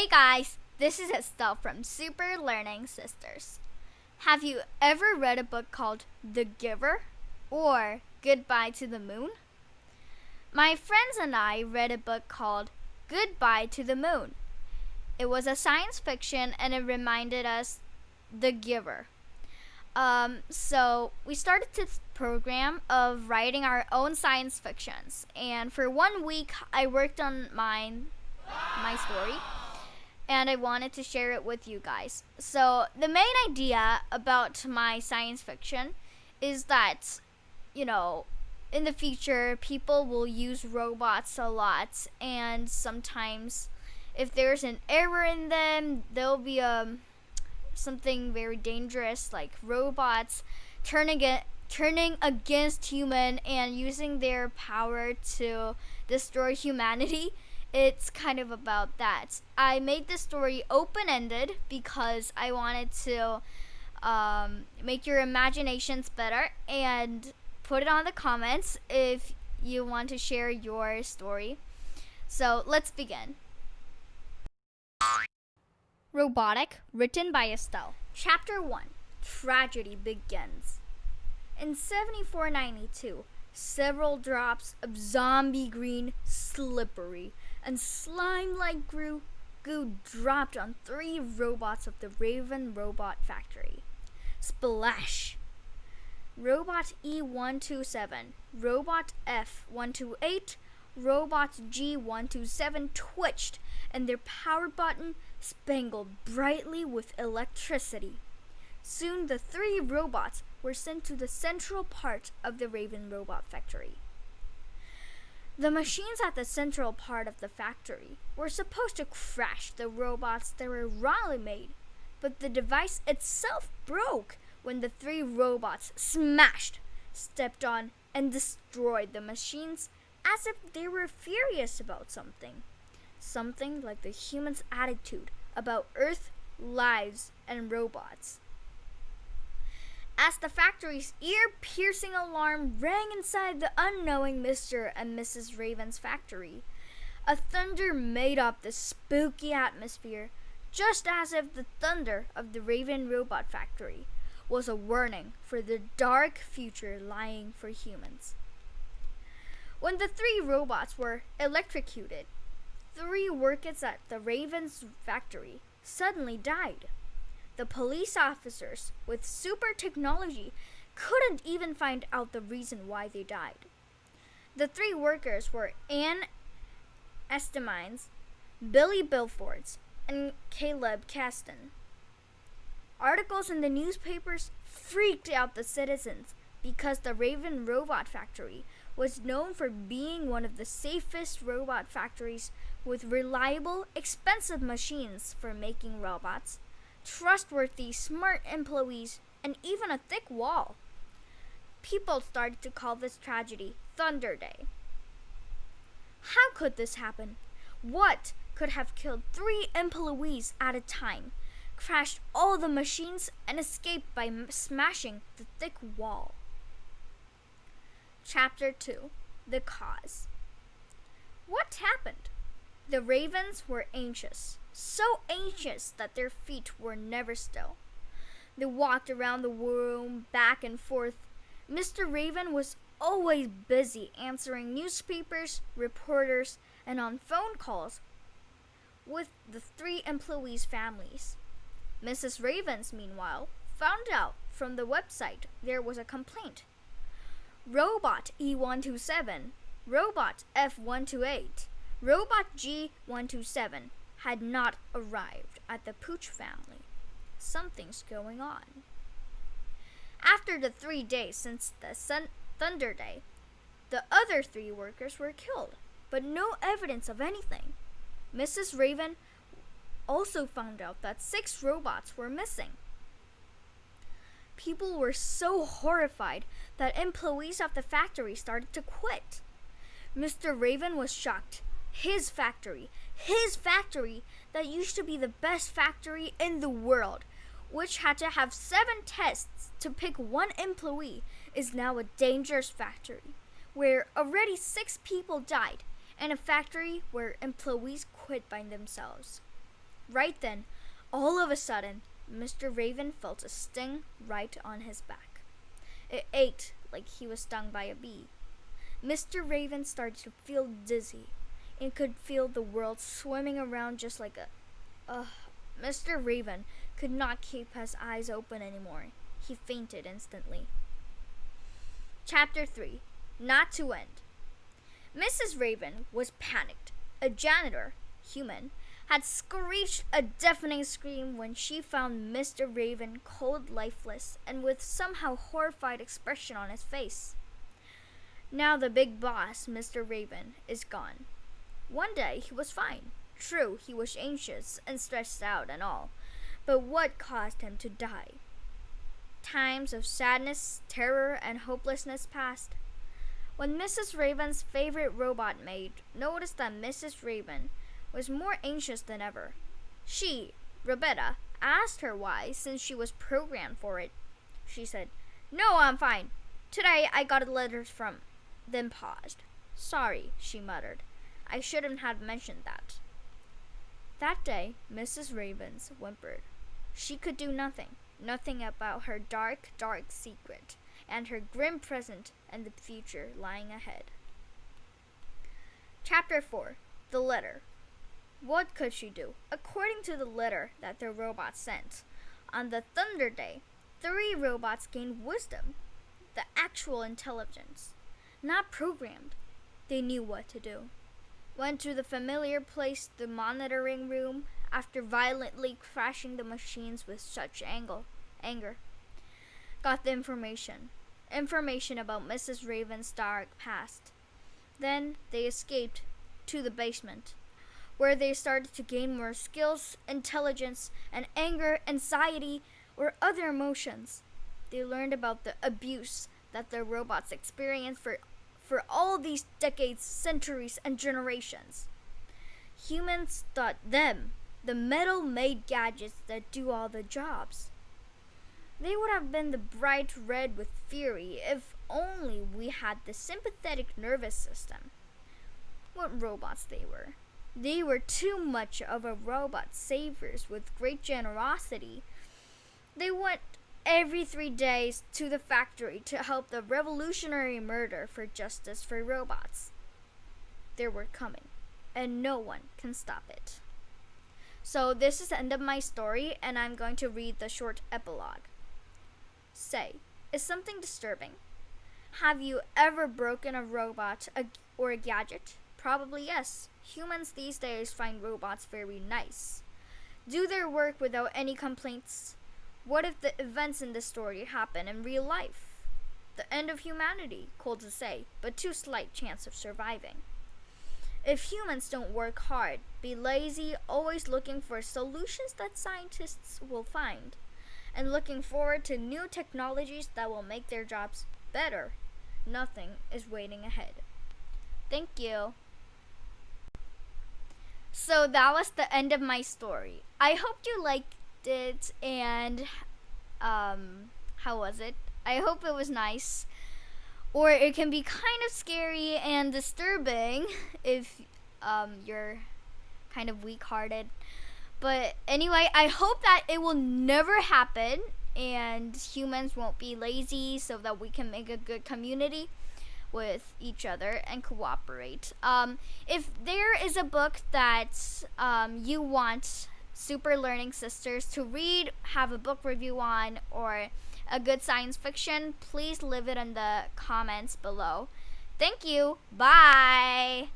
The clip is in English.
Hey guys, this is Estelle from Super Learning Sisters. Have you ever read a book called The Giver or Goodbye to the Moon? My friends and I read a book called Goodbye to the Moon. It was a science fiction and it reminded us The Giver. So we started this program of writing our own science fictions, and for 1 week I worked on my story, and I wanted to share it with you guys. So the main idea about my science fiction is that, in the future people will use robots a lot, and sometimes if there's an error in them, there'll be something very dangerous, like robots turning against human and using their power to destroy humanity. It's kind of about that. I made this story open-ended because I wanted to make your imaginations better, and put it on the comments if you want to share your story. So let's begin. Robotic, written by Estelle. Chapter 1. Tragedy begins. In 7492, several drops of zombie green, slippery, and slime-like goo dropped on 3 robots of the Raven Robot Factory. Splash! Robot E127, Robot F128, Robot G127 twitched, and their power button spangled brightly with electricity. Soon the 3 robots were sent to the central part of the Raven Robot Factory. The machines at the central part of the factory were supposed to crash the robots that were wrongly made, but the device itself broke when the 3 robots smashed, stepped on, and destroyed the machines as if they were furious about something. Something like the human's attitude about Earth, lives, and robots. As the factory's ear-piercing alarm rang inside the unknowing Mr. and Mrs. Raven's factory, a thunder made up the spooky atmosphere, just as if the thunder of the Raven Robot Factory was a warning for the dark future lying for humans. When the 3 robots were electrocuted, 3 workers at the Raven's factory suddenly died. The police officers with super technology couldn't even find out the reason why they died. The 3 workers were Anne Estemines, Billy Bilfords, and Caleb Caston. Articles in the newspapers freaked out the citizens because the Raven Robot Factory was known for being one of the safest robot factories, with reliable, expensive machines for making robots, trustworthy, smart employees, and even a thick wall. People started to call this tragedy Thunder Day. How could this happen? What could have killed 3 employees at a time, crashed all the machines, and escaped by smashing the thick wall? Chapter 2. The Cause. What happened? The Ravens were anxious, so anxious that their feet were never still. They walked around the room back and forth. Mr. Raven was always busy answering newspapers, reporters, and on phone calls with the 3 employees' families. Mrs. Ravens, meanwhile, found out from the website there was a complaint. Robot E127, Robot F128, Robot G127 had not arrived at the Pooch family. Something's going on. After the 3 days since the Thunder Day, the other 3 workers were killed, but no evidence of anything. Mrs. Raven also found out that 6 robots were missing. People were so horrified that employees of the factory started to quit. Mr. Raven was shocked. His factory that used to be the best factory in the world, which had to have 7 tests to pick 1 employee, is now a dangerous factory where already 6 people died, and a factory where employees quit by themselves. Right then, all of a sudden, Mr. Raven felt a sting right on his back. It ached like he was stung by a bee. Mr. Raven started to feel dizzy and could feel the world swimming around just like a... Mr. Raven could not keep his eyes open anymore. He fainted instantly. Chapter 3. Not to End. Mrs. Raven was panicked. A janitor, human, had screeched a deafening scream when she found Mr. Raven cold, lifeless, and with somehow horrified expression on his face. Now the big boss, Mr. Raven, is gone. One day he was fine. True, he was anxious and stressed out and all, but what caused him to die? Times of sadness, terror, and hopelessness passed. When Mrs. Raven's favorite robot maid noticed that Mrs. Raven was more anxious than ever, she, Roberta, asked her why, since she was programmed for it. She said, "No, I'm fine. Today I got a letter from..." Then paused. "Sorry," she muttered. "I shouldn't have mentioned that." That day, Mrs. Ravens whimpered. She could do nothing about her dark, dark secret, and her grim present and the future lying ahead. Chapter 4. The Letter. What could she do? According to the letter that the robot sent, on the Thunder Day, 3 robots gained wisdom, the actual intelligence, not programmed. They knew what to do. Went to the familiar place, the monitoring room, after violently crashing the machines with such anger. Got the information about Mrs. Raven's dark past. Then they escaped to the basement, where they started to gain more skills, intelligence, and anger, anxiety, or other emotions. They learned about the abuse that the robots experienced for all these decades, centuries, and generations. Humans thought them the metal-made gadgets that do all the jobs. They would have been the bright red with fury if only we had the sympathetic nervous system. What robots they were. They were too much of a robot saviors with great generosity. They went every 3 days to the factory to help the revolutionary murder for justice for robots. They were coming, and no one can stop it. So this is the end of my story, and I'm going to read the short epilogue. Say, is something disturbing? Have you ever broken a robot or a gadget? Probably yes. Humans these days find robots very nice. Do their work without any complaints. What if the events in this story happen in real life? The end of humanity, cold to say, but too slight chance of surviving. If humans don't work hard, be lazy, always looking for solutions that scientists will find, and looking forward to new technologies that will make their jobs better, nothing is waiting ahead. Thank you. So that was the end of my story. I hope you liked it, and how was it? I hope it was nice. Or it can be kind of scary and disturbing if you're kind of weak-hearted. But anyway, I hope that it will never happen and humans won't be lazy, so that we can make a good community with each other and cooperate. If there is a book that you want Super Learning Sisters to read, have a book review on, or a good science fiction, please leave it in the comments below. Thank you. Bye.